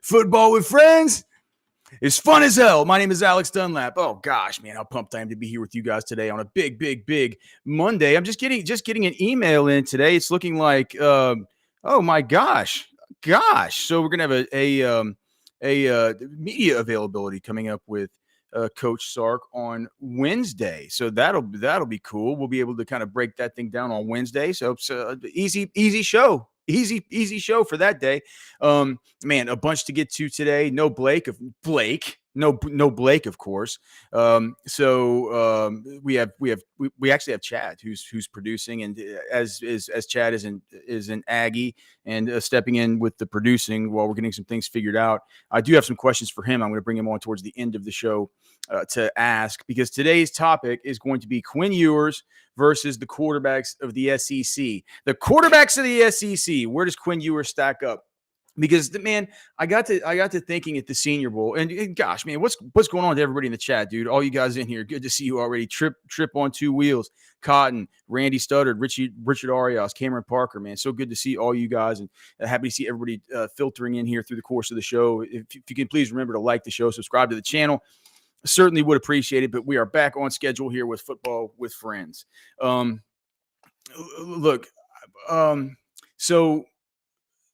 Football with friends is fun as hell. My name is Alex Dunlap. Oh gosh, man, how pumped I am to be here with you guys today on a big Monday. I'm just getting an email in today. It's looking like, oh my gosh. So we're gonna have a media availability coming up with Coach Sark on Wednesday. So that'll be cool. We'll be able to kind of break that thing down on Wednesday. So it's easy show. Easy show for that day. Man, a bunch to get to today. No Blake, no Blake, of course. We actually have Chad who's producing, and as Chad is an Aggie and stepping in with the producing while we're getting some things figured out. I do have some questions for him. I'm going to bring him on towards the end of the show to ask, because today's topic is going to be Quinn Ewers versus the quarterbacks of the SEC. The quarterbacks of the SEC. Where does Quinn Ewers stack up? Because man, I got to thinking at the Senior Bowl, and gosh, man, what's going on to everybody in the chat, dude? All you guys in here, good to see you already. Trip on two wheels, Cotton, Randy Studdard, Richard Arias, Cameron Parker, man, so good to see all you guys, and happy to see everybody filtering in here through the course of the show. If you can please remember to like the show, subscribe to the channel. Certainly would appreciate it. But we are back on schedule here with Football with Friends. So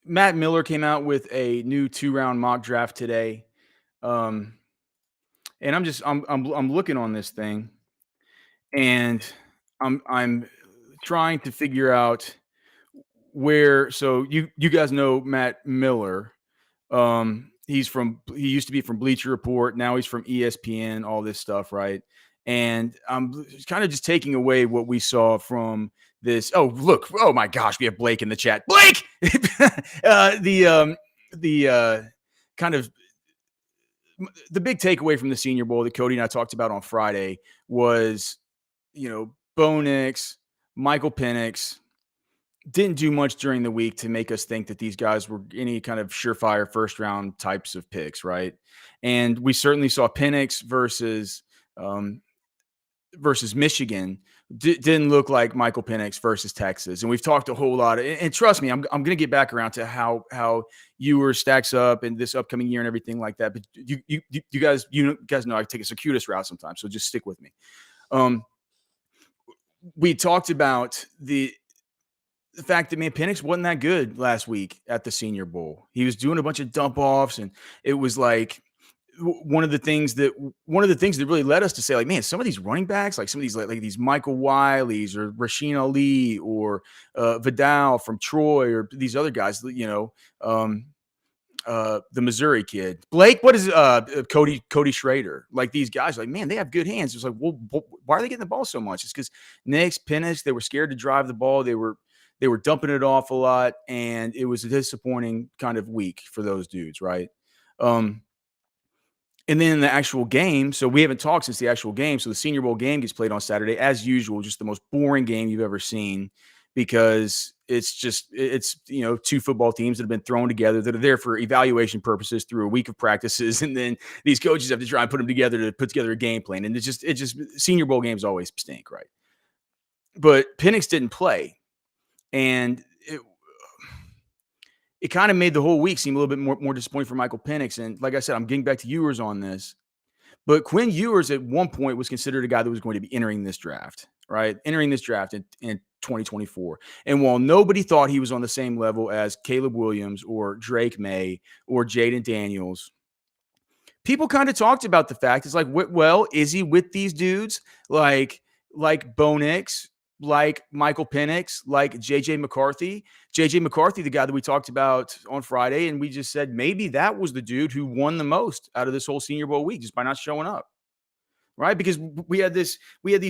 Matt Miller came out with a new 2-round mock draft today. And I'm looking on this thing, and I'm trying to figure out where. So you guys know Matt Miller. He used to be from Bleacher Report. Now he's from ESPN, all this stuff, right? And I'm kind of just taking away what we saw from this. Oh, look. Oh my gosh. We have Blake in the chat. Blake! Kind of the big takeaway from the Senior Bowl that Cody and I talked about on Friday was, Bo Nix, Michael Penix didn't do much during the week to make us think that these guys were any kind of surefire first round types of picks, right? And we certainly saw Penix versus Michigan didn't look like Michael Penix versus Texas. And we've talked a whole lot. And trust me, I'm going to get back around to how Ewers stacks up in this upcoming year and everything like that. But you guys know I take a circuitous route sometimes, so just stick with me. We talked about the fact that, man, Penix wasn't that good last week at the Senior Bowl. He was doing a bunch of dump offs, and it was like one of the things that really led us to say, like, man, some of these running backs, like some of these like these Michael Wileys or Rasheen Ali or Vidal from Troy or these other guys, the Missouri kid, Blake, what is Cody Schrader, like these guys, like, man, they have good hands. It's like, well, why are they getting the ball so much? It's because Nix, Penix, they were scared to drive the ball. They were dumping it off a lot, and it was a disappointing kind of week for those dudes, right? And then in the actual game, so we haven't talked since the actual game. So the Senior Bowl game gets played on Saturday, as usual, just the most boring game you've ever seen, because it's two football teams that have been thrown together that are there for evaluation purposes through a week of practices, and then these coaches have to try and put them together to put together a game plan. And it just Senior Bowl games always stink, right? But Penix didn't play, and it kind of made the whole week seem a little bit more disappointing for Michael Penix. And like I said, I'm getting back to Ewers on this. But Quinn Ewers at one point was considered a guy that was going to be entering this draft, right? Entering this draft in 2024. And while nobody thought he was on the same level as Caleb Williams or Drake May or Jaden Daniels, people kind of talked about the fact, it's like, well, is he with these dudes like Bo Nix, like Michael Penix, like JJ McCarthy, the guy that we talked about on Friday. And we just said, maybe that was the dude who won the most out of this whole Senior Bowl week just by not showing up. Right. Because we had these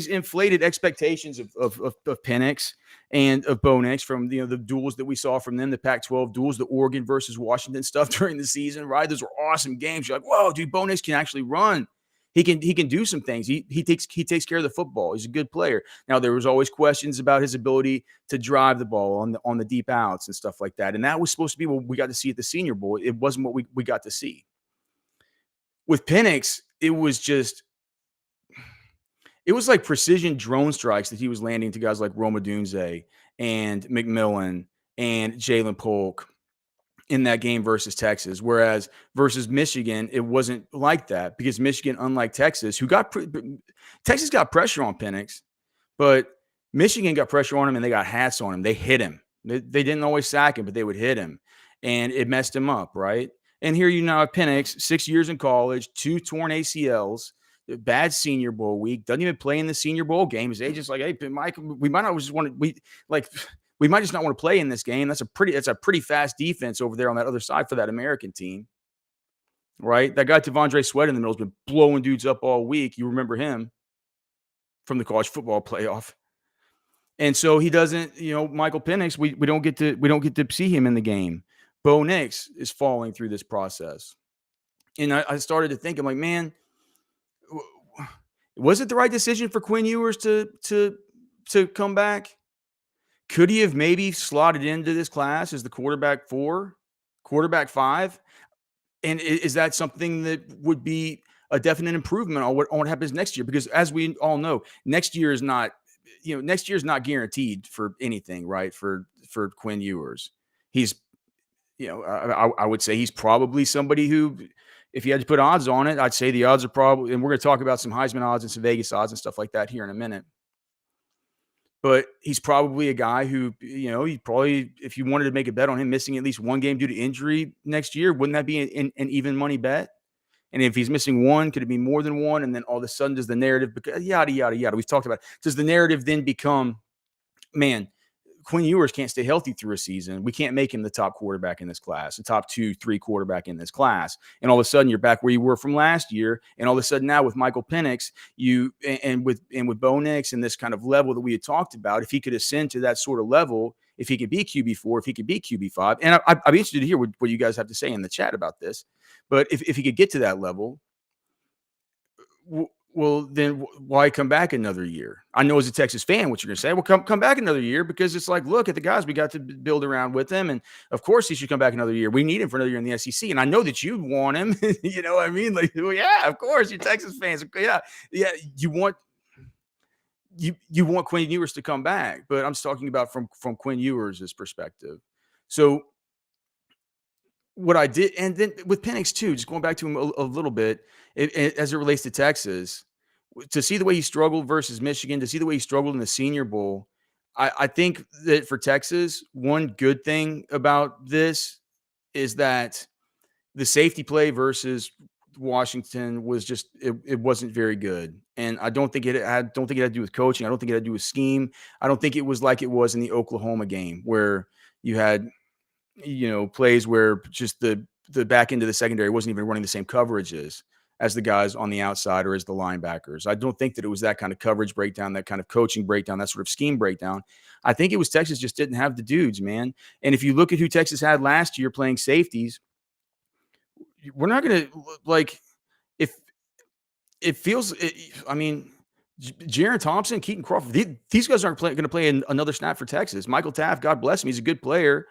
inflated expectations of Penix and of Bo Nix from, the duels that we saw from them, the Pac-12 duels, the Oregon versus Washington stuff during the season. Right. Those were awesome games. You're like, whoa, dude, Bo Nix can actually run. He can do some things. He takes care of the football. He's a good player. Now, there was always questions about his ability to drive the ball on the deep outs and stuff like that. And that was supposed to be what we got to see at the Senior Bowl. It wasn't what we got to see. With Penix, it was like precision drone strikes that he was landing to guys like Roma Dunze and McMillan and Jalen Polk in that game versus Texas. Whereas versus Michigan, it wasn't like that because Michigan, unlike Texas, Texas got pressure on Penix, but Michigan got pressure on him and they got hats on him. They hit him. They didn't always sack him, but they would hit him, and it messed him up, right? And here you now have Penix, 6 years in college, 2 torn ACLs, bad Senior Bowl week, doesn't even play in the Senior Bowl game. His agent's like, "Hey, Mike, we might not just want to we might just not want to play in this game. That's a pretty fast defense over there on that other side for that American team, right? That guy Tavondre Sweat in the middle has been blowing dudes up all week. You remember him from the college football playoff." And so he doesn't, Michael Penix, we don't get to see him in the game. Bo Nix is falling through this process. And I started to think, I'm like, man, was it the right decision for Quinn Ewers to come back? Could he have maybe slotted into this class as the quarterback 4, quarterback 5? And is that something that would be a definite improvement on what happens next year? Because as we all know, next year is not guaranteed for anything, right? For Quinn Ewers. He's, I would say he's probably somebody who, if you had to put odds on it, I'd say the odds are probably, and we're going to talk about some Heisman odds and some Vegas odds and stuff like that here in a minute. But he's probably a guy who, he probably, if you wanted to make a bet on him missing at least one game due to injury next year, wouldn't that be an even money bet? And if he's missing one, could it be more than one? And then all of a sudden, does the narrative, yada, yada, yada, we've talked about it. Does the narrative then become, man, Quinn Ewers can't stay healthy through a season. We can't make him the top quarterback in this class, the top 2-3 quarterback in this class. And all of a sudden you're back where you were from last year. And all of a sudden now with Michael Penix, with Bo Nix and this kind of level that we had talked about, if he could ascend to that sort of level, if he could be QB4, if he could be QB5, and I'd be interested to hear what you guys have to say in the chat about this. But if he could get to that level, well, then why come back another year? I know as a Texas fan what you're going to say. Well, come back another year because it's like, look at the guys we got to build around with him. And, of course, he should come back another year. We need him for another year in the SEC. And I know that you want him. You know what I mean? Like, well, yeah, of course, you're Texas fans. Yeah, you want Quinn Ewers to come back. But I'm talking about from Quinn Ewers' perspective. So what I did, and then with Penix too, just going back to him a little bit, as it relates to Texas, to see the way he struggled versus Michigan, to see the way he struggled in the Senior Bowl, I think that for Texas, one good thing about this is that the safety play versus Washington was just it wasn't very good, and I don't think it had to do with coaching. I don't think it had to do with scheme. I don't think it was like it was in the Oklahoma game where you had plays where just the back end of the secondary wasn't even running the same coverages as the guys on the outside or as the linebackers. I don't think that it was that kind of coverage breakdown, that kind of coaching breakdown, that sort of scheme breakdown. I think it was Texas just didn't have the dudes, man. And if you look at who Texas had last year playing safeties, we're not going to if it feels, I mean, Jaron Thompson, Keaton Crawford, these guys aren't going to play another snap for Texas. Michael Taft, God bless him, he's a good player.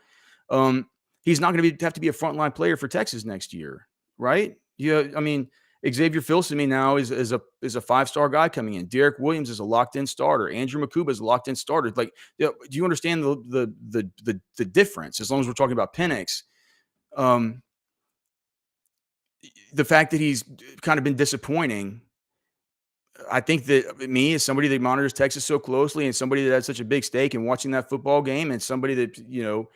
He's not going to have to be a frontline player for Texas next year, right? Yeah, I mean, Xavier Filsaime now is a 5-star guy coming in. Derek Williams is a locked-in starter. Andrew Makuba is a locked-in starter. Like, do you understand the difference? As long as we're talking about Penix, the fact that he's kind of been disappointing. I think that me, as somebody that monitors Texas so closely, and somebody that had such a big stake in watching that football game, and somebody that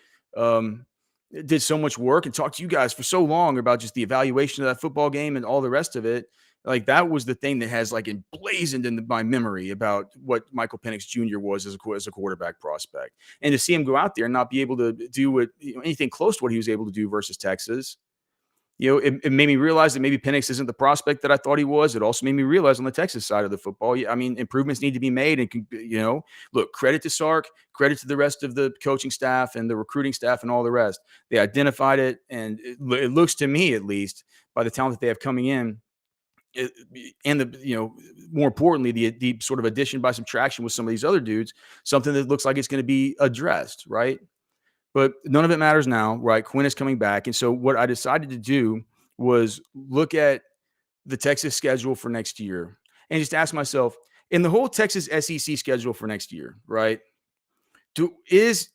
did so much work and talked to you guys for so long about just the evaluation of that football game and all the rest of it. Like, that was the thing that has emblazoned in my memory about what Michael Penix Jr. was as a quarterback prospect. And to see him go out there and not be able to do anything close to what he was able to do versus Texas, it made me realize that maybe Penix isn't the prospect that I thought he was. It also made me realize on the Texas side of the football, I mean, improvements need to be made. And, look, credit to Sark, credit to the rest of the coaching staff and the recruiting staff and all the rest. They identified it. And it looks to me, at least, by the talent that they have coming in, and more importantly, the sort of addition by subtraction with some of these other dudes, something that looks like it's going to be addressed, right? But none of it matters now, right? Quinn is coming back. And so what I decided to do was look at the Texas schedule for next year and just ask myself, in the whole Texas SEC schedule for next year, right? Is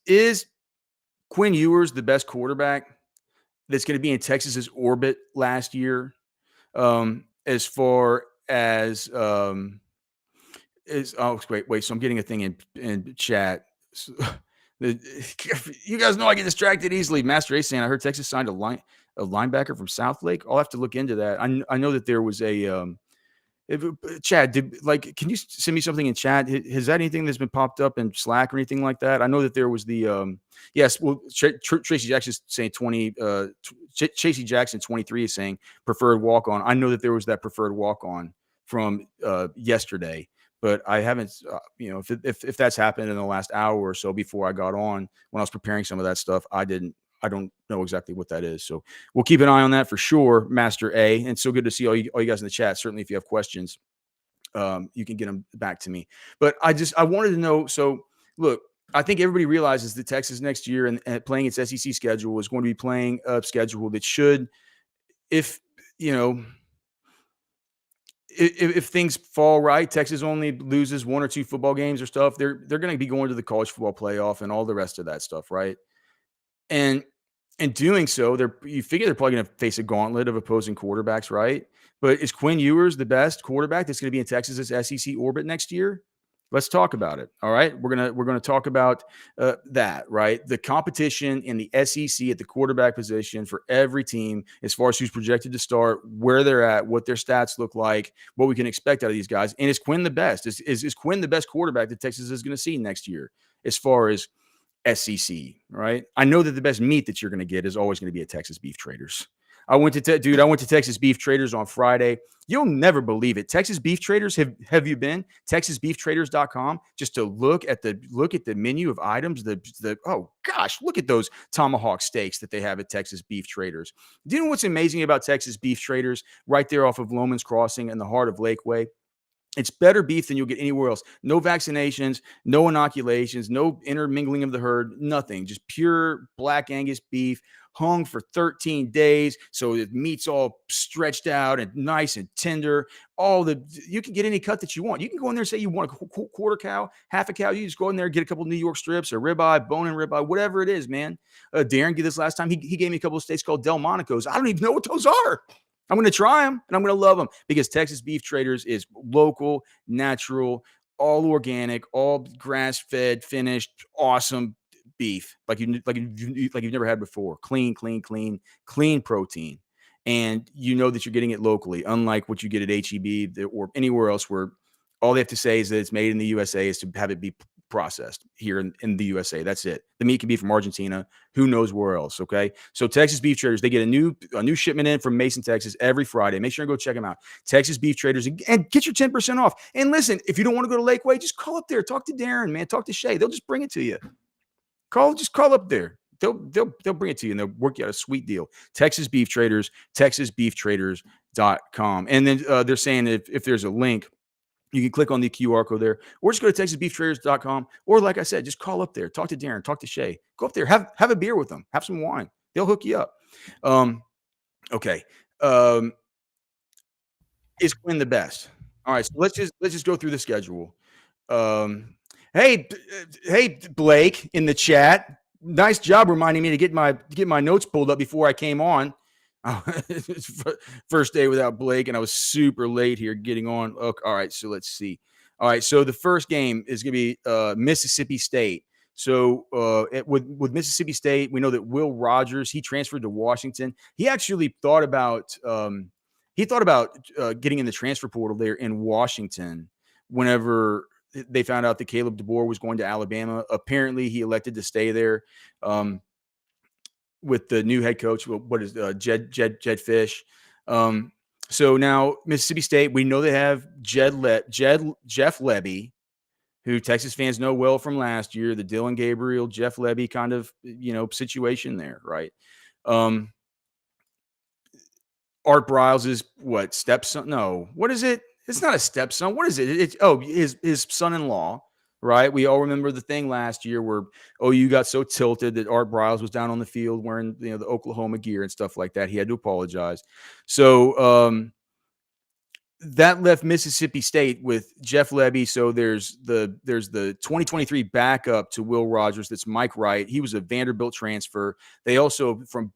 Quinn Ewers the best quarterback? that's going to be in Texas's orbit last year. As far as is oh wait, so I'm getting a thing in chat. So, you guys know I get distracted easily. Master Ace saying I heard Texas signed a linebacker from Southlake. I'll have to look into that. I know that there was a Chad, can you send me something in chat? Has that anything that's been popped up in Slack or anything like that? I know that there was yes, well, Tracy Jackson's saying 20, Chasey Jackson 23 is saying preferred walk on. I know that there was that preferred walk on from yesterday, but I haven't, if that's happened in the last hour or so before I got on when I was preparing some of that stuff, I don't know exactly what that is. So we'll keep an eye on that for sure, Master A. And so good to see all you guys in the chat. Certainly, if you have questions, you can get them back to me. But I wanted to know. So look, I think everybody realizes that Texas next year and playing its SEC schedule is going to be playing a schedule that should, if you know, if things fall right, Texas only loses 1 or 2 football games or stuff. They're going to be going to the college football playoff and all the rest of that stuff, right? And in doing so, you figure they're probably going to face a gauntlet of opposing quarterbacks, right? But is Quinn Ewers the best quarterback that's going to be in Texas's SEC orbit next year? Let's talk about it. All right, we're gonna talk about that, right? The competition in the SEC at the quarterback position for every team, as far as who's projected to start, where they're at, what their stats look like, what we can expect out of these guys, and is Quinn the best? Is Quinn the best quarterback that Texas is going to see next year, as far as SEC, right? I know that the best meat that you're going to get is always going to be at Texas Beef Traders. I went to Texas Beef Traders on Friday. You'll never believe it. Texas Beef Traders, have you been? TexasBeefTraders.com just to look at the menu of items. Oh gosh, look at those tomahawk steaks that they have at Texas Beef Traders. Do you know what's amazing about Texas Beef Traders? Right there off of Loman's Crossing in the heart of Lakeway. It's better beef than you'll get anywhere else. No vaccinations, no inoculations, no intermingling of the herd, nothing. Just pure black Angus beef hung for 13 days. So the meat's all stretched out and nice and tender. You can get any cut that you want. You can go in there and say you want a quarter cow, half a cow. You just go in there and get a couple New York strips or ribeye, bone and ribeye, whatever it is, man. Darren did this last time. He gave me a couple of steaks called Del Monaco's. I don't even know what those are. I'm going to try them and I'm going to love them because Texas Beef Traders is local, natural, all organic, all grass-fed, finished, awesome beef like you've never had before. Clean protein, and you know that you're getting it locally, unlike what you get at HEB or anywhere else where all they have to say is that it's made in the USA is to have it be processed here in the USA. That's it. The meat can be from Argentina. Who knows where else? Okay. So Texas Beef Traders, they get a new shipment in from Mason, Texas every Friday. Make sure and go check them out. Texas Beef Traders and get your 10% off. And listen, if you don't want to go to Lakeway, just call up there. Talk to Darren, man. Talk to Shay. They'll just bring it to you. Just call up there. They'll bring it to you and they'll work you out a sweet deal. Texas Beef Traders, TexasBeefTraders.com. And then they're saying if there's a link, you can click on the QR code there, or just go to TexasBeefTraders.com. Or like I said, just call up there, talk to Darren, talk to Shay. Go up there, have a beer with them, have some wine. They'll hook you up. Okay. Is Quinn the best? All right, so let's just go through the schedule. Hey, Blake in the chat. Nice job reminding me to get my notes pulled up before I came on. First day without Blake, and I was super late here getting on. Okay, all right, so let's see. All right, so the first game is going to be Mississippi State. So with Mississippi State, we know that Will Rogers, he transferred to Washington. He actually thought about getting in the transfer portal there in Washington whenever they found out that Caleb DeBoer was going to Alabama. Apparently, he elected to stay there. With the new head coach, what is Jed Fish? So now Mississippi State, we know they have Jeff Lebby, who Texas fans know well from last year, the Dylan Gabriel, Jeff Lebby kind of situation there, right? Art Briles is what, stepson? No, what is it? It's not a stepson. What is it? It's his son-in-law. Right. We all remember the thing last year where OU got so tilted that Art Briles was down on the field wearing, the Oklahoma gear and stuff like that. He had to apologize. So that left Mississippi State with Jeff Lebby. So there's the 2023 backup to Will Rogers. That's Mike Wright. He was a Vanderbilt transfer. They also from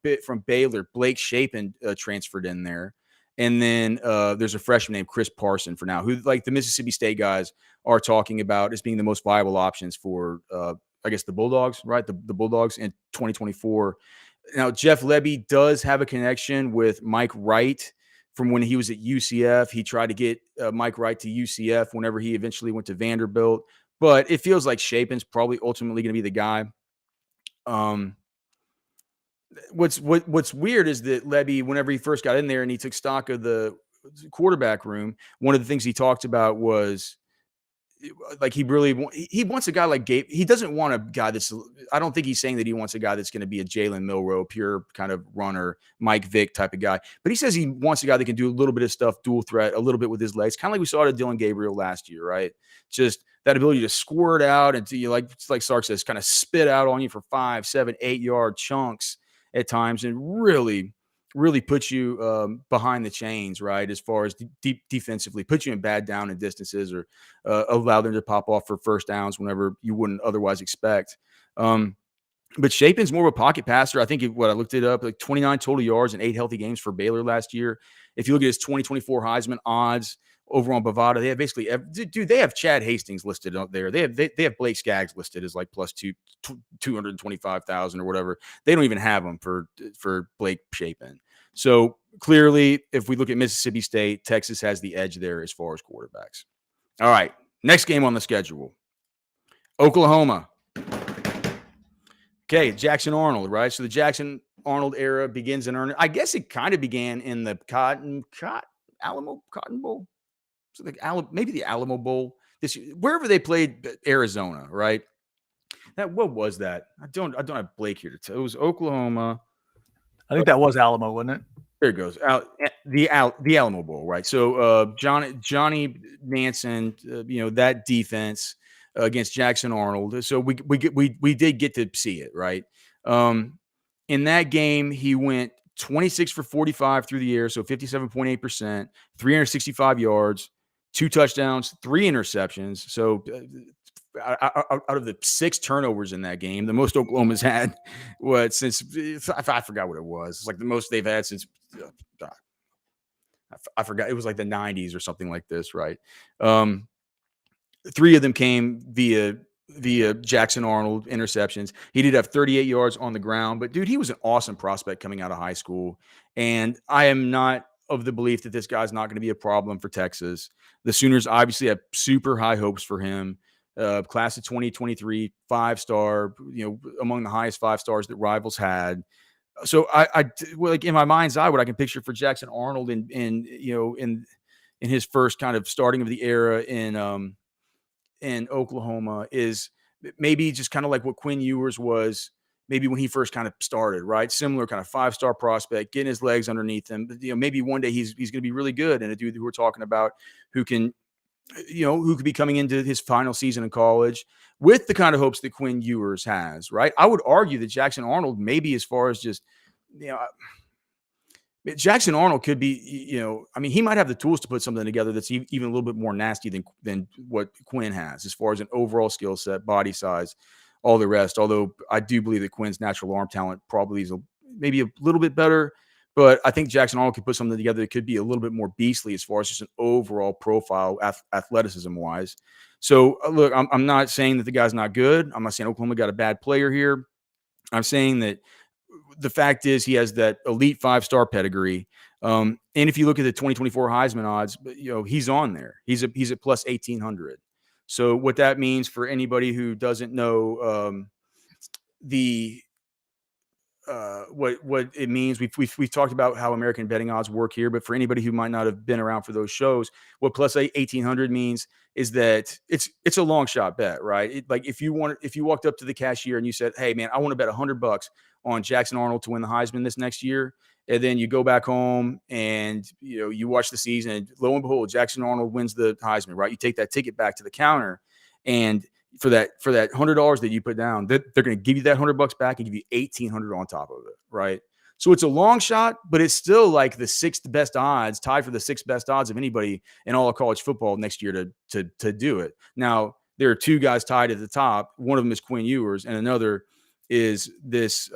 Baylor, Blake Shapen transferred in there. And then there's a freshman named Chris Parson for now, who like the Mississippi State guys are talking about as being the most viable options for, I guess, the Bulldogs, right? The Bulldogs in 2024. Now, Jeff Lebby does have a connection with Mike Wright from when he was at UCF. He tried to get Mike Wright to UCF whenever he eventually went to Vanderbilt. But it feels like Shapen's probably ultimately going to be the guy. What's weird is that Lebby, whenever he first got in there and he took stock of the quarterback room, one of the things he talked about was like he wants a guy like Gabe. He doesn't want a guy that's. I don't think he's saying that he wants a guy that's going to be a Jalen Milroe, pure kind of runner, Mike Vick type of guy. But he says he wants a guy that can do a little bit of stuff, dual threat, a little bit with his legs, kind of like we saw at Dylan Gabriel last year, right? Just that ability to squirt out and to, like Sark says, kind of spit out on you for 5, 7, 8 yard chunks at times, and really put you behind the chains, right? As far as deep defensively, put you in bad down and distances, or allow them to pop off for first downs whenever you wouldn't otherwise expect. But Shapen's more of a pocket passer. I think what I looked it up, like 29 total yards and 8 healthy games for Baylor last year. If you look at his 2024 Heisman odds over on Bovada, they have basically, they have Chad Hastings listed up there. They have Blake Skaggs listed as like plus 225,000 or whatever. They don't even have them for Blake Shapen. So clearly, if we look at Mississippi State, Texas has the edge there as far as quarterbacks. All right, next game on the schedule, Oklahoma. Okay, Jackson Arnold, right? So the Jackson Arnold era begins in earnest. I guess it kind of began in the Cotton Bowl. So maybe the Alamo Bowl. Wherever they played Arizona, right? What was that? I don't have Blake here to tell. It was Oklahoma. I think that was Alamo, wasn't it? There it goes. The Alamo Bowl, right? So Johnny Nansen, that defense against Jackson Arnold. So we did get to see it, right? In that game, he went 26 for 45 through the air, so 57.8%, 365 yards, 2 touchdowns, 3 interceptions. So out of the 6 turnovers in that game, the most Oklahoma's had since I forgot what it was. It's like the most they've had since I forgot. It was like the 90s or something like this, right? 3 of them came via Jackson Arnold interceptions. He did have 38 yards on the ground, but dude, he was an awesome prospect coming out of high school. And I am not of the belief that this guy's not going to be a problem for Texas. The Sooners obviously have super high hopes for him. Class of 2023, 5-star, among the highest 5 stars that Rivals had. So I like in my mind's eye, what I can picture for Jackson Arnold in his first kind of starting of the era in Oklahoma is maybe just kind of like what Quinn Ewers was maybe when he first kind of started, right? Similar kind of 5-star prospect, getting his legs underneath him. But, maybe one day he's going to be really good, and a dude who we're talking about who can, who could be coming into his final season in college with the kind of hopes that Quinn Ewers has, right? I would argue that Jackson Arnold, maybe as far as just, Jackson Arnold could be, he might have the tools to put something together that's even a little bit more nasty than what Quinn has as far as an overall skill set, body size, all the rest. Although I do believe that Quinn's natural arm talent probably is maybe a little bit better. But I think Jackson Arnold could put something together that could be a little bit more beastly as far as just an overall profile, athleticism-wise. So, look, I'm not saying that the guy's not good. I'm not saying Oklahoma got a bad player here. I'm saying that the fact is he has that elite 5-star pedigree. And if you look at the 2024 Heisman odds, he's on there. He's at plus 1,800. So what that means for anybody who doesn't know what it means. We've talked about how American betting odds work here, but for anybody who might not have been around for those shows, what plus 1,800 means is that it's a long shot bet, right? Like if you walked up to the cashier and you said, "Hey man, I want to bet $100 on Jackson Arnold to win the Heisman this next year," and then you go back home and you watch the season, and lo and behold, Jackson Arnold wins the Heisman, right? You take that ticket back to the counter, and for that $100 that you put down, they're going to give you that $100 back and give you $1,800 on top of it, right? So it's a long shot, but it's still like the sixth best odds, tied for the sixth best odds of anybody in all of college football next year to do it. Now, there are two guys tied at the top. One of them is Quinn Ewers, and another is this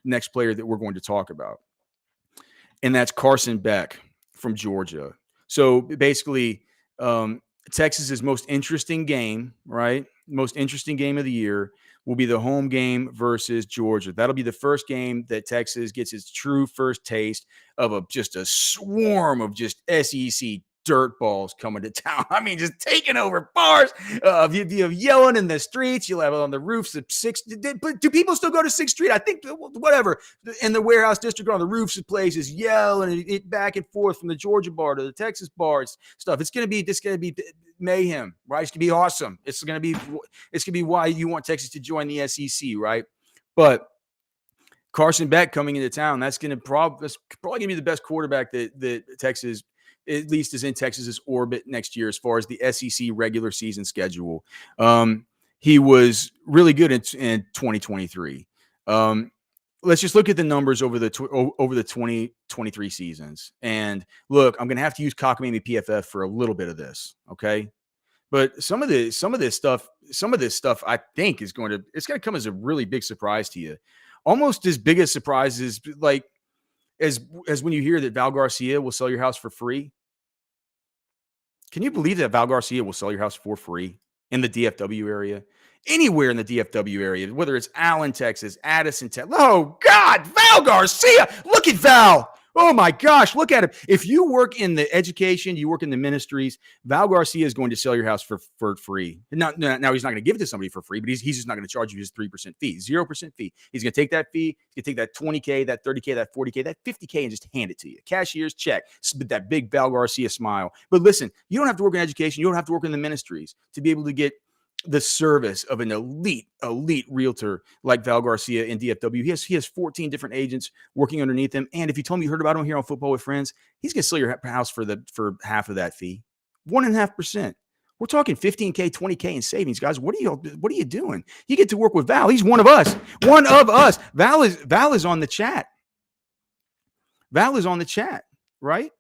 next player that we're going to talk about, and that's Carson Beck from Georgia. So basically, Texas's most interesting game, right? Most interesting game of the year will be the home game versus Georgia. That'll be the first game that Texas gets its true first taste of just a swarm of just SEC dirt balls coming to town. I mean, just taking over bars. You have yelling in the streets. You'll have it on the roofs of Sixth. Do people still go to Sixth Street? I think whatever. In the warehouse district, on the roofs of places, yelling it back and forth from the Georgia bar to the Texas bar stuff. It's gonna be mayhem, right? It's gonna be awesome. It's gonna be why you want Texas to join the SEC, right? But Carson Beck coming into town, that's probably gonna be the best quarterback that Texas, at least, is in Texas's orbit next year as far as the SEC regular season schedule. He was really good in 2023. Let's just look at the numbers over the 2023 seasons. And look, I'm going to have to use cockamamie PFF for a little bit of this, okay? But some of this stuff, I think it's going to come as a really big surprise to you. Almost as big a surprise as when you hear that Val Garcia will sell your house for free. Can you believe that Val Garcia will sell your house for free in the DFW area? Anywhere in the DFW area, whether it's Allen, Texas, Addison, Texas. Oh, God, Val Garcia. Look at Val. Oh, my gosh, look at him. If you work in the education, you work in the ministries, Val Garcia is going to sell your house for free. Now he's not going to give it to somebody for free, but he's just not going to charge you his 3% fee, 0% fee. He's going to take that fee, he's going to take that $20K, that $30K, that $40K, that $50K, and just hand it to you. Cashier's check, with that big Val Garcia smile. But listen, you don't have to work in education. You don't have to work in the ministries to be able to get the service of an elite realtor like Val Garcia in DFW. He has 14 different agents working underneath him. And if you told me you heard about him here on Football with Friends, he's going to sell your house for half of that fee, 1.5%. We're talking 15K, 20K in savings, guys. What are you doing? You get to work with Val. He's one of us. Val is on the chat. Val is on the chat, right?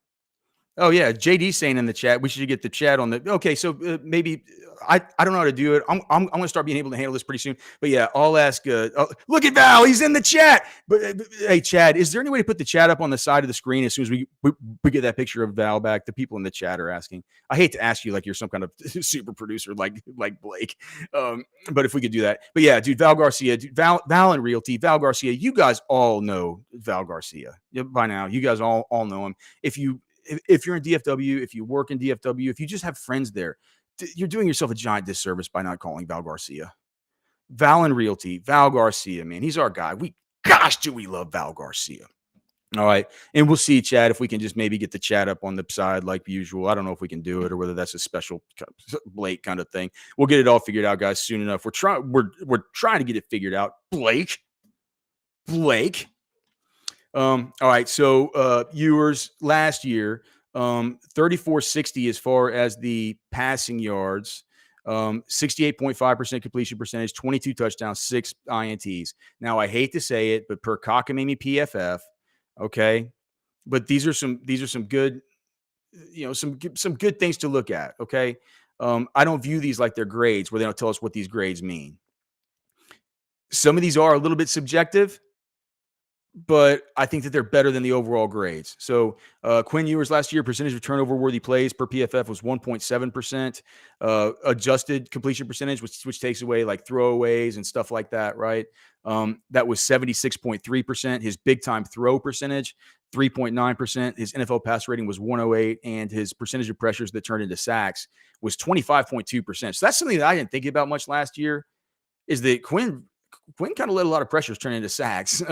Oh yeah, JD saying in the chat we should get the chat on the. Okay, so maybe I don't know how to do it. I'm going to start being able to handle this pretty soon. But yeah, I'll ask. Look at Val, he's in the chat. But hey, Chad, is there any way to put the chat up on the side of the screen as soon as we get that picture of Val back? The people in the chat are asking. I hate to ask you like you're some kind of super producer like Blake, but if we could do that. But yeah, dude, Val Garcia, Val and Realty, Val Garcia. You guys all know Val Garcia by now. You guys all know him. If you're in DFW, if you work in DFW, if you just have friends there, you're doing yourself a giant disservice by not calling Val Garcia. Val and Realty, Val Garcia, man, he's our guy. Do we love Val Garcia? All right. And we'll see, Chad, if we can just maybe get the chat up on the side like usual. I don't know if we can do it or whether that's a special Blake kind of thing. We'll get it all figured out, guys, soon enough. We're trying to get it figured out. Blake. All right. So Ewers last year, 3460 as far as the passing yards, 68.5% completion percentage, 22 touchdowns, 6 INTs. Now I hate to say it, but per cockamamie PFF, okay, but these are some good, some good things to look at. Okay, I don't view these like they're grades where they don't tell us what these grades mean. Some of these are a little bit subjective, but I think that they're better than the overall grades. So Quinn Ewers last year, percentage of turnover-worthy plays per PFF was 1.7%. Adjusted completion percentage, which takes away like throwaways and stuff like that, right? That was 76.3%. His big-time throw percentage, 3.9%. His NFL pass rating was 108, and his percentage of pressures that turned into sacks was 25.2%. So that's something that I didn't think about much last year, is that Quinn kind of let a lot of pressures turn into sacks.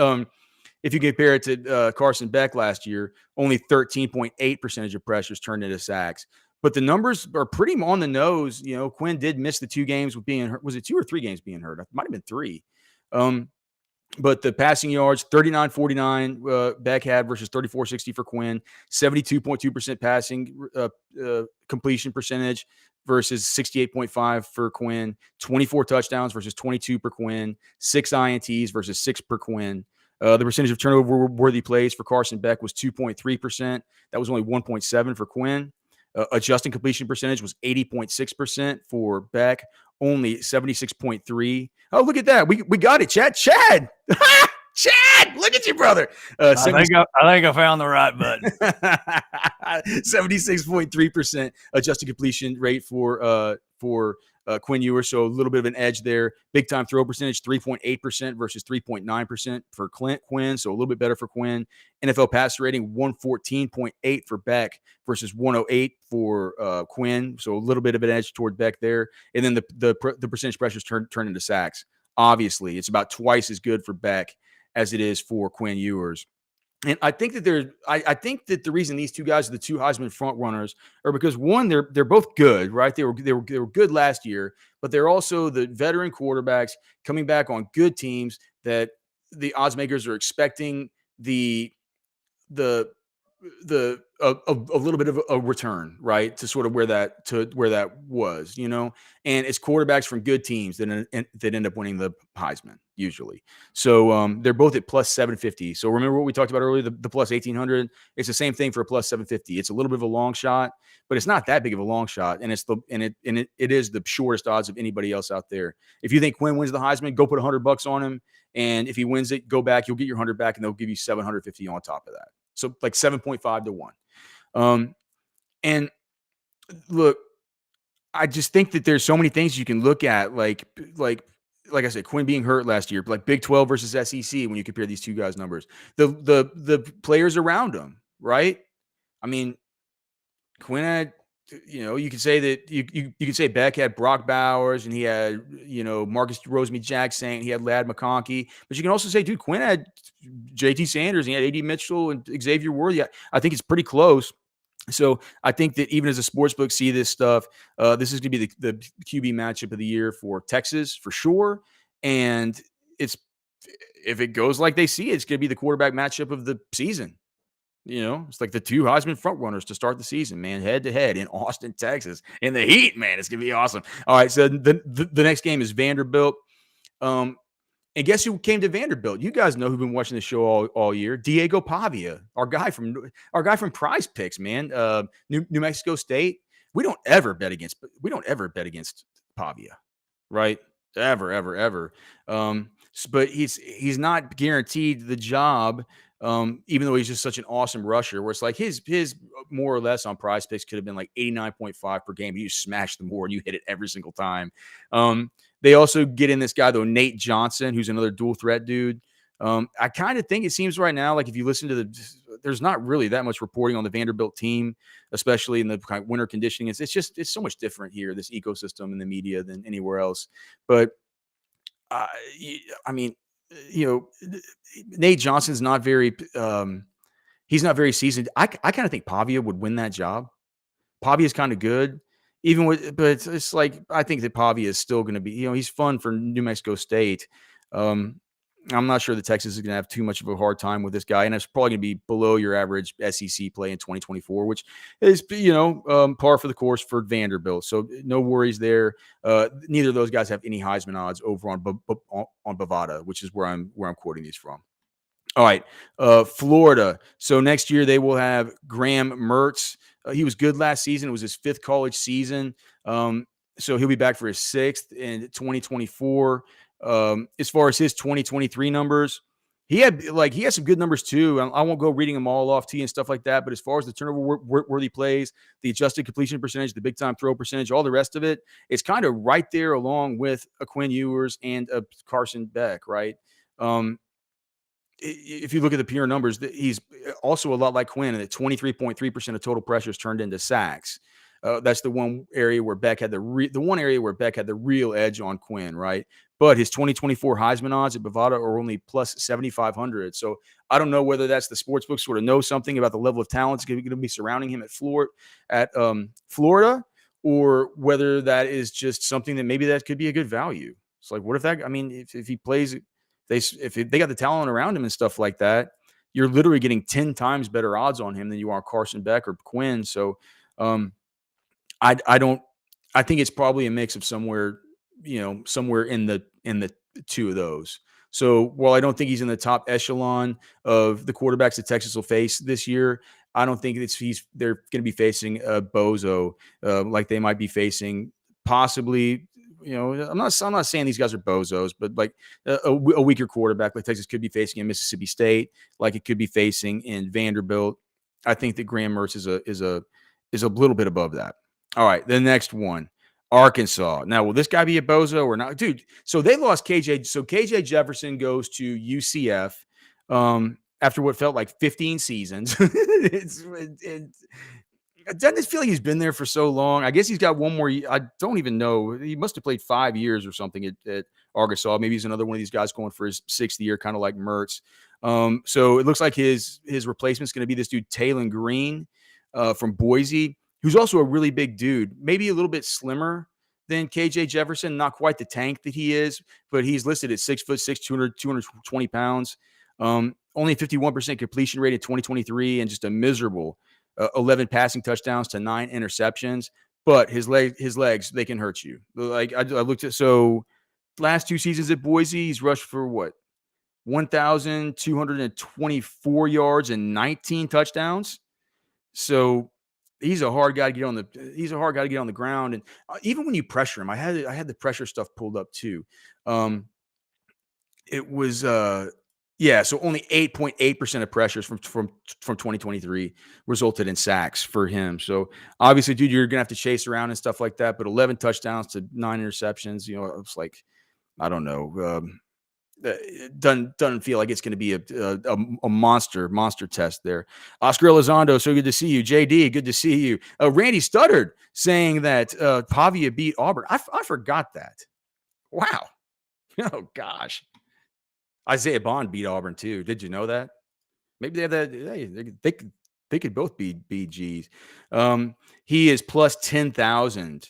If you compare it to Carson Beck last year, only 13.8% of pressures turned into sacks. But the numbers are pretty on the nose. Quinn did miss the 2 games with being hurt. Was it 2 or 3 games being hurt? It might have been 3. But the passing yards, 39.49 Beck had versus 34.60 for Quinn, 72.2% passing completion percentage versus 68.5 for Quinn, 24 touchdowns versus 22 per Quinn, 6 INTs versus 6 per Quinn. The percentage of turnover-worthy plays for Carson Beck was 2.3%. That was only 1.7 for Quinn. Adjusting completion percentage was 80.6% for Beck, only 76.3. Oh, look at that. We got it, Chad. Chad! Chad! Look at you, brother. I think I found the right button. 76.3% adjusted completion rate for Quinn Ewers, so a little bit of an edge there. Big time throw percentage, 3.8% versus 3.9% for Quinn, so a little bit better for Quinn. NFL passer rating, 114.8 for Beck versus 108 for Quinn, so a little bit of an edge toward Beck there. And then the percentage pressures turn into sacks. Obviously, it's about twice as good for Beck as it is for Quinn Ewers. And I think that I think that the reason these two guys are the two Heisman front runners are because one, they're both good, right? They were good last year, but they're also the veteran quarterbacks coming back on good teams that the odds makers are expecting the a little bit of a return, right, to sort of where that was, and it's quarterbacks from good teams that end up winning the Heisman usually. So they're both at plus 750. So remember what we talked about earlier, the plus 1800. It's the same thing for a plus 750. It's a little bit of a long shot, but it's not that big of a long shot, and it is the shortest odds of anybody else out there. If you think Quinn wins the Heisman, go put $100 on him, and if he wins it, go back. You'll get your 100 back, and they'll give you 750 on top of that. So like 7.5 to 1. And look, I just think that there's so many things you can look at, like I said, Quinn being hurt last year, like Big 12 versus SEC when you compare these two guys' numbers. The players around him, right? I mean, Quinn had, you could say that you could say Beck had Brock Bowers and he had, Marcus Rosemy-Jackson, and he had Ladd McConkey, but you can also say, dude, Quinn had JT Sanders, and he had AD Mitchell and Xavier Worthy. I think it's pretty close. So I think that even as a sportsbook see this stuff, this is going to be the QB matchup of the year for Texas for sure. And if it goes like they see it, it's going to be the quarterback matchup of the season. It's like the two Heisman front runners to start the season, man, head to head in Austin, Texas, in the heat, man. It's going to be awesome. All right, so the next game is Vanderbilt. And guess who came to Vanderbilt? You guys know who've been watching the show all year. Diego Pavia, our guy from Prize Picks, man. New Mexico State. We don't ever bet against Pavia, right? Ever. But he's not guaranteed the job. Even though he's just such an awesome rusher, where it's like his more or less on Prize Picks could have been like 89.5 per game. You smash the board, you hit it every single time. They also get in this guy though, Nate Johnson, who's another dual threat dude. I kind of think it seems right now, like if you listen to there's not really that much reporting on the Vanderbilt team, especially in the kind of winter conditioning. It's so much different here, this ecosystem in the media, than anywhere else. But I mean, Nate Johnson's not very he's not very seasoned. I kind of think Pavia would win that job. Pavia is kind of good, but it's like I think that Pavia is still going to be, he's fun for New Mexico State. I'm not sure that Texas is going to have too much of a hard time with this guy, and it's probably going to be below your average SEC play in 2024, which is par for the course for Vanderbilt. So no worries there. Neither of those guys have any Heisman odds over on Bovada, which is where I'm quoting these from. All right, Florida. So next year they will have Graham Mertz. He was good last season. It was his fifth college season. So he'll be back for his sixth in 2024. As far as his 2023 numbers, he had some good numbers too. I won't go reading them all off to you and stuff like that. But as far as the turnover worthy plays, the adjusted completion percentage, the big time throw percentage, all the rest of it, it's kind of right there along with a Quinn Ewers and a Carson Beck, right? If you look at the pure numbers, he's also a lot like Quinn, and at 23.3% of total pressures turned into sacks. That's the one area where Beck had the real edge on Quinn, right? But his 2024 Heisman odds at Bovada are only plus 7,500. So I don't know whether that's the sportsbook sort of know something about the level of talent that's going to be surrounding him at Florida, or whether that is just something that maybe that could be a good value. It's like, what if that? I mean, if he plays, if they got the talent around him and stuff like that, you're literally getting 10 times better odds on him than you are Carson Beck or Quinn. So I think it's probably a mix of somewhere in the two of those. So while I don't think he's in the top echelon of the quarterbacks that Texas will face this year, I don't think they're going to be facing a bozo like they might be facing possibly. I'm not saying these guys are bozos, but like a weaker quarterback like Texas could be facing in Mississippi State, like it could be facing in Vanderbilt. I think that Graham Mertz is a little bit above that. All right, the next one, Arkansas. Now, will this guy be a bozo or not, dude? So they lost KJ. So KJ Jefferson goes to UCF after what felt like 15 seasons. Doesn't it feel like he's been there for so long? I guess he's got one more. I don't even know. He must have played 5 years or something at Arkansas. Maybe he's another one of these guys going for his 6th year, kind of like Mertz. So it looks like his replacement is going to be this dude, Taylon Green from Boise, who's also a really big dude, maybe a little bit slimmer than KJ Jefferson, not quite the tank that he is, but he's listed at 6'6", 220 pounds. Only 51% completion rate in 2023 and just a miserable 11 passing touchdowns to 9 interceptions. But his legs, they can hurt you. Like I looked at, so last 2 seasons at Boise, he's rushed for what? 1,224 yards and 19 touchdowns. So he's a hard guy to get on the ground. And even when you pressure him, I had the pressure stuff pulled up too. It was so only 8.8% of pressures from 2023 resulted in sacks for him. So obviously, dude, you're gonna have to chase around and stuff like that. But 11 touchdowns to 9 interceptions, it's like, I don't know. It doesn't feel like it's going to be a monster test there. Oscar Elizondo, so good to see you. JD, good to see you. Randy stuttered saying that Pavia beat Auburn. I forgot that. Wow. Oh gosh. Isaiah Bond beat Auburn too. Did you know that? Maybe they have that. Hey, they could both be BGs. He is plus 10,000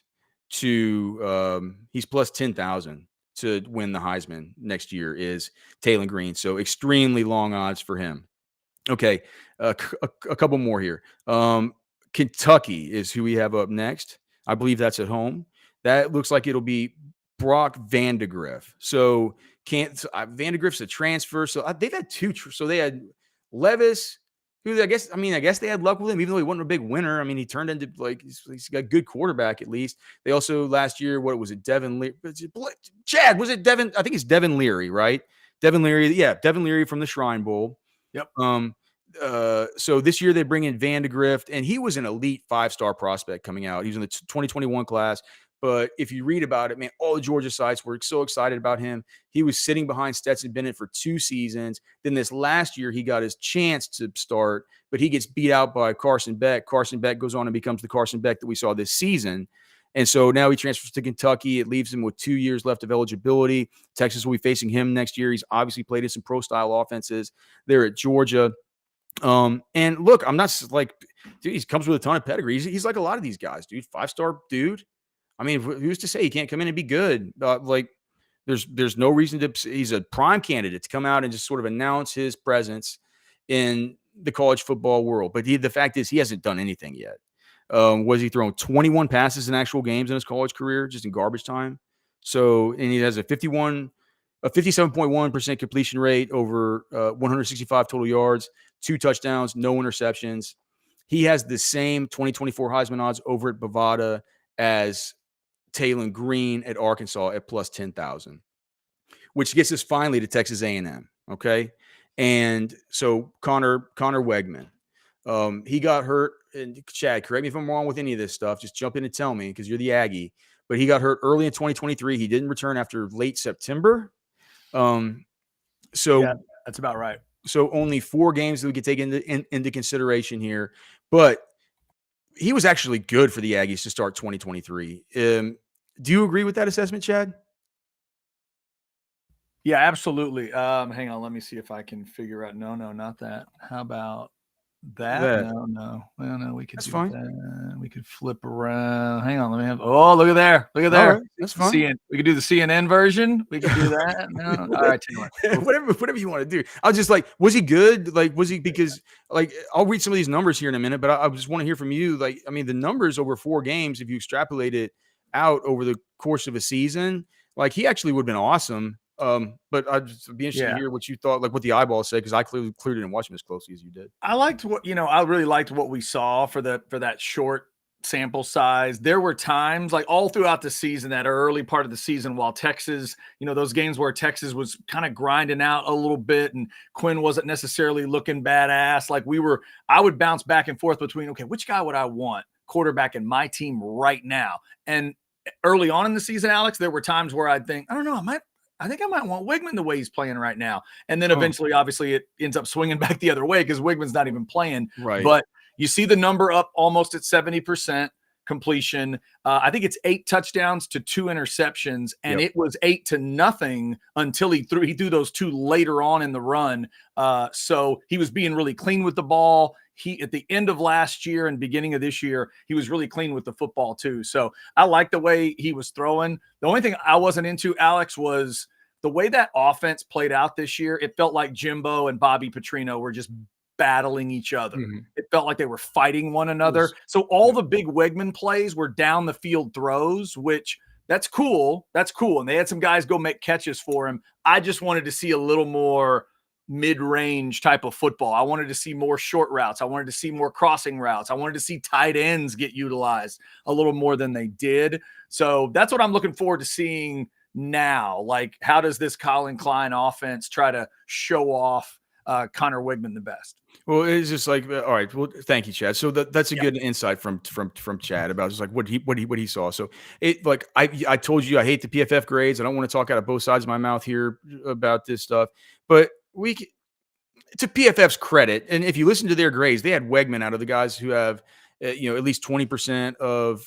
to he's plus 10,000 to win the Heisman next year is Taylon Green. So extremely long odds for him. Okay, a couple more here. Kentucky is who we have up next. I believe that's at home. That looks like it'll be Brock Vandagriff. So Vandagriff's a transfer. So they've had 2. So they had Levis, who I guess they had luck with him, even though he wasn't a big winner. I mean, he turned into he's got a good quarterback at least. They also last year, what was it? Devin Leary? Chad, was it Devin? I think it's Devin Leary, right? Devin Leary. Yeah. Devin Leary from the Shrine Bowl. Yep. So this year they bring in Vandagriff, and he was an elite 5-star prospect coming out. He was in the 2021 class. But if you read about it, man, all the Georgia sites were so excited about him. He was sitting behind Stetson Bennett for 2 seasons. Then this last year, he got his chance to start, but he gets beat out by Carson Beck. Carson Beck goes on and becomes the Carson Beck that we saw this season. And so now he transfers to Kentucky. It leaves him with 2 years left of eligibility. Texas will be facing him next year. He's obviously played in some pro-style offenses there at Georgia. And look, I'm not like, dude, he comes with a ton of pedigree. He's like a lot of these guys, dude. 5-star dude. I mean, who's to say he can't come in and be good? There's no reason to. He's a prime candidate to come out and just sort of announce his presence in the college football world. But the fact is, he hasn't done anything yet. Was he thrown 21 passes in actual games in his college career, just in garbage time? So, and he has a 57.1% completion rate over 165 total yards, 2 touchdowns, no interceptions. He has the same 2024 Heisman odds over at Bovada as Taylon Green at Arkansas at plus 10,000, which gets us finally to Texas A&M. Okay. And so Connor Wegman, he got hurt. And Chad, correct me if I'm wrong with any of this stuff. Just jump in and tell me, because you're the Aggie. But he got hurt early in 2023. He didn't return after late September. So yeah, that's about right. So only 4 games that we could take into consideration here. But he was actually good for the Aggies to start 2023. Do you agree with that assessment, Chad? Yeah, absolutely. Hang on. Let me see if I can figure out. No, not that. How about that? No. Well, no, we could do fine. That. We could flip around. Hang on. Let me have. Oh, look at there. Look at there. Right, that's fine. We could do the CNN version. We could do that. No. All right. Whatever you want to do. I was just like, was he good? Like, was he? Because like, I'll read some of these numbers here in a minute, but I just want to hear from you. Like, I mean, the numbers over 4 games, if you extrapolate it out over the course of a season, like he actually would have been awesome. But I'd just be interested to Yeah. hear what you thought, like what the eyeballs said, because I clearly didn't watch him as closely as you did. I liked what I really liked what we saw for that short sample size. There were times like all throughout the season, that early part of the season, while Texas, those games where Texas was kind of grinding out a little bit and Quinn wasn't necessarily looking badass. Like I would bounce back and forth between, okay, which guy would I want quarterback in my team right now? And early on in the season, Alex, there were times where I'd think, I don't know, I think I might want Wigman the way he's playing right now. And then eventually, obviously, it ends up swinging back the other way because Wigman's not even playing. Right. But you see the number up almost at 70% completion. I think it's 8 touchdowns to 2 interceptions, and it was 8-0 until he threw those 2 later on in the run. So he was being really clean with the ball. He, at the end of last year and beginning of this year, he was really clean with the football too. So I like the way he was throwing. The only thing I wasn't into, Alex, was the way that offense played out this year. It felt like Jimbo and Bobby Petrino were just battling each other. Mm-hmm. It felt like they were fighting one another. So all the big Wegman plays were down the field throws, which that's cool. That's cool. And they had some guys go make catches for him. I just wanted to see a little more mid-range type of football. I wanted to see more short routes. I wanted to see more crossing routes. I wanted to see tight ends get utilized a little more than they did. So that's what I'm looking forward to seeing now. Like, how does this Colin Klein offense try to show off Connor Wigman the best? Well, it's just like, all right. Well, thank you, Chad. So that's a good insight from Chad about just like what he saw. So it, like I told you, I hate the PFF grades. I don't want to talk out of both sides of my mouth here about this stuff, but to PFF's credit, and if you listen to their grades, they had Wegman out of the guys who have at least 20% of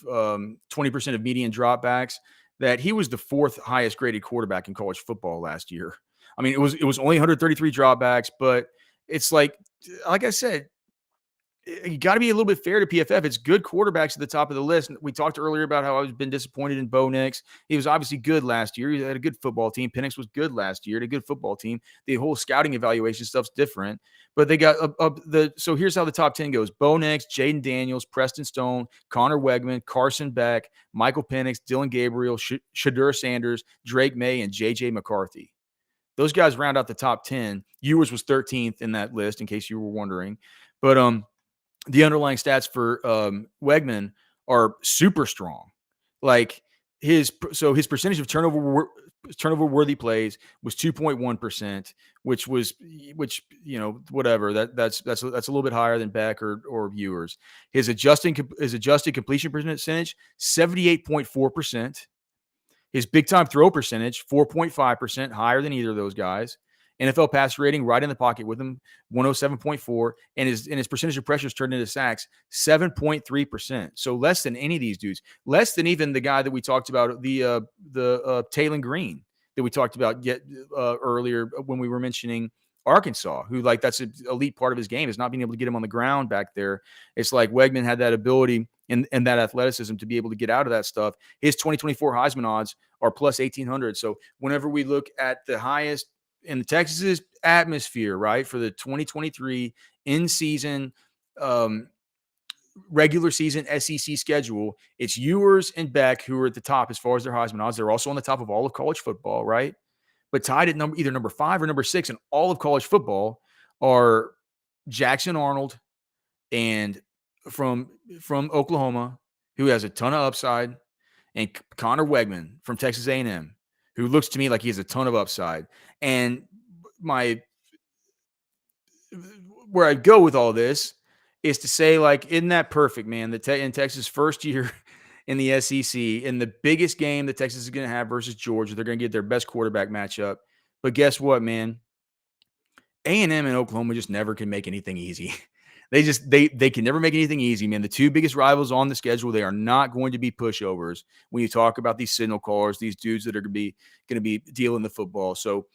20% of median dropbacks, that he was the 4th highest graded quarterback in college football last year. I mean, it was only 133 dropbacks, but it's like I said, you got to be a little bit fair to PFF. It's good quarterbacks at the top of the list. We talked earlier about how I've been disappointed in Bo Nix. He was obviously good last year. He had a good football team. Penix was good last year. Had a good football team. The whole scouting evaluation stuff's different. But they got so here's how the top 10 goes: Bo Nix, Jaden Daniels, Preston Stone, Connor Wegman, Carson Beck, Michael Penix, Dylan Gabriel, Shadur Sanders, Drake May, and JJ McCarthy. Those guys round out the top 10. Ewers was 13th in that list, in case you were wondering. But the underlying stats for Wegman are super strong. Like his percentage of turnover worthy plays was 2.1%, which whatever, that's a little bit higher than Beck or Ewers. His adjusted completion percentage 78.4%. His big time throw percentage 4.5%, higher than either of those guys. NFL pass rating right in the pocket with him, 107.4, and his percentage of pressures turned into sacks, 7.3%. So less than any of these dudes, less than even the guy that we talked about, the Taylon Green that we talked about earlier when we were mentioning Arkansas, who, like, that's an elite part of his game, is not being able to get him on the ground back there. It's like Wegman had that ability and that athleticism to be able to get out of that stuff. His 2024 Heisman odds are plus 1,800. So whenever we look at the highest in the Texas atmosphere, right, for the 2023 in-season regular season SEC schedule, it's Ewers and Beck who are at the top as far as their Heisman odds. They're also on the top of all of college football, right? But tied at either number 5 or number 6 in all of college football are Jackson Arnold and from Oklahoma, who has a ton of upside, and Connor Wegman from Texas A&M, who looks to me like he has a ton of upside. And where I go with all this is to say, like, isn't that perfect, man? In Texas' first year in the SEC, in the biggest game that Texas is going to have versus Georgia, they're going to get their best quarterback matchup. But guess what, man? A&M and Oklahoma just never can make anything easy. They can never make anything easy, man. The two biggest rivals on the schedule, they are not going to be pushovers when you talk about these signal callers, these dudes that are going to be dealing the football. So,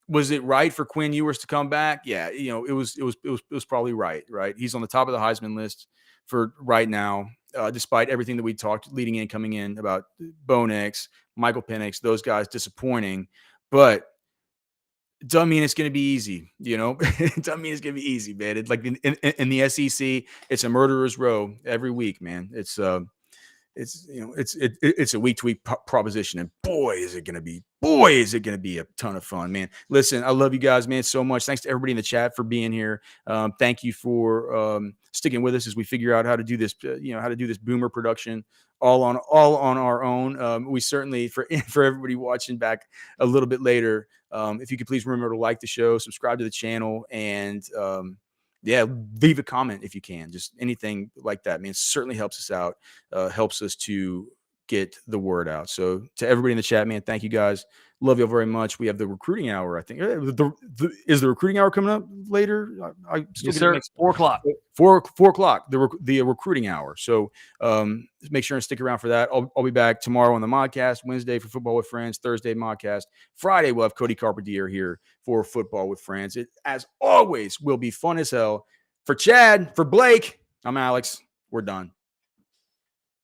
was it right for Quinn Ewers to come back? Yeah, it was probably right. He's on the top of the Heisman list for right now, despite everything that we talked leading in, coming in about Bo Nix, Michael Penix, those guys disappointing, but it doesn't mean it's going to be easy. It doesn't mean it's going to be easy, man. It's like in the SEC, it's a murderer's row every week, man. It's it's a week to week proposition, and boy is it going to be a ton of fun, man. Listen, I love you guys, man, so much. Thanks to everybody in the chat for being here. Thank you for sticking with us as we figure out how to do this, how to do this Boomer production all on our own. We certainly, for everybody watching back a little bit later, if you could please remember to like the show, subscribe to the channel, and leave a comment if you can. Just anything like that, man, certainly helps us out, helps us to get the word out. So to everybody in the chat, man, thank you guys. Love you all very much. We have the recruiting hour. I think is the recruiting hour coming up later? I still yes, sir. 4 o'clock. 4 o'clock. The recruiting hour. So make sure and stick around for that. I'll be back tomorrow on the modcast. Wednesday for Football with Friends. Thursday modcast. Friday we'll have Cody Carpentier here for Football with Friends. It, as always, will be fun as hell. For Chad, for Blake, I'm Alex. We're done.